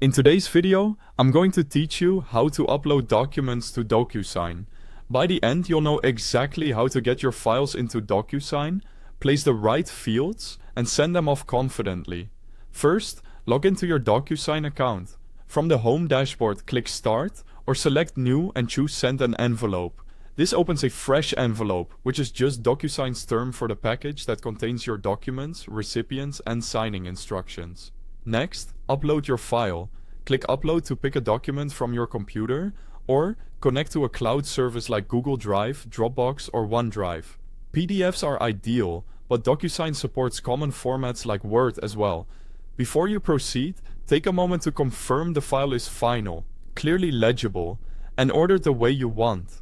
In today's video, I'm going to teach you how to upload documents to DocuSign. By the end, you'll know exactly how to get your files into DocuSign, place the right fields, and send them off confidently. First, log into your DocuSign account. From the home dashboard, click Start, or select New and choose Send an Envelope. This opens a fresh envelope, which is just DocuSign's term for the package that contains your documents, recipients, and signing instructions. Next, upload your file. Click Upload to pick a document from your computer, or connect to a cloud service like Google Drive, Dropbox, or OneDrive. PDFs are ideal, but DocuSign supports common formats like Word as well. Before you proceed, take a moment to confirm the file is final, clearly legible, and ordered the way you want.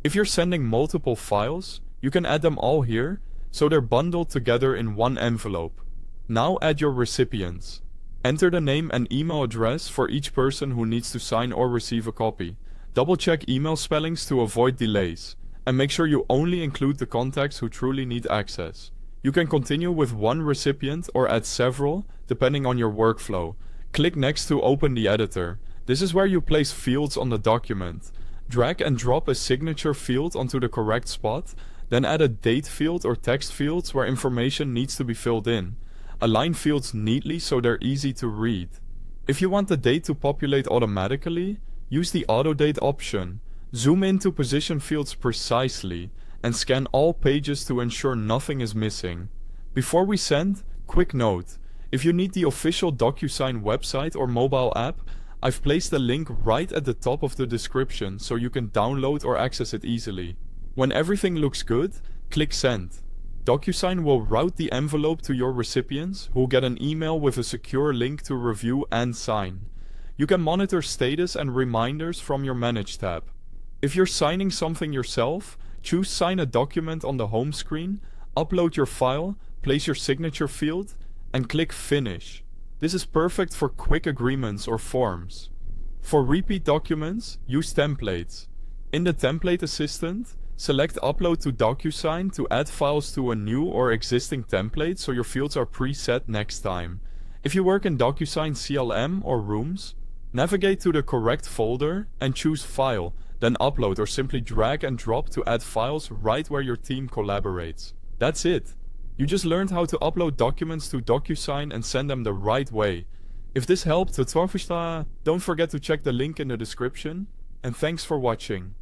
If you're sending multiple files, you can add them all here, so they're bundled together in one envelope. Now add your recipients. Enter the name and email address for each person who needs to sign or receive a copy. Double-check email spellings to avoid delays, and make sure you only include the contacts who truly need access. You can continue with one recipient or add several, depending on your workflow. Click next to open the editor. This is where you place fields on the document. Drag and drop a signature field onto the correct spot, then add a date field or text fields where information needs to be filled in. Align fields neatly so they're easy to read. If you want the date to populate automatically, use the Auto Date option. Zoom in to position fields precisely, and scan all pages to ensure nothing is missing. Before we send, quick note. If you need the official DocuSign website or mobile app, I've placed a link right at the top of the description so you can download or access it easily. When everything looks good, click Send. DocuSign will route the envelope to your recipients, who will get an email with a secure link to review and sign. You can monitor status and reminders from your Manage tab. If you're signing something yourself, choose Sign a Document on the home screen, upload your file, place your signature field, and click Finish. This is perfect for quick agreements or forms. For repeat documents, use templates. In the Template Assistant, select Upload to DocuSign to add files to a new or existing template so your fields are preset next time. If you work in DocuSign CLM or Rooms, navigate to the correct folder and choose File, then Upload, or simply drag and drop to add files right where your team collaborates. That's it. You just learned how to upload documents to DocuSign and send them the right way. If this helped, don't forget to check the link in the description, and thanks for watching.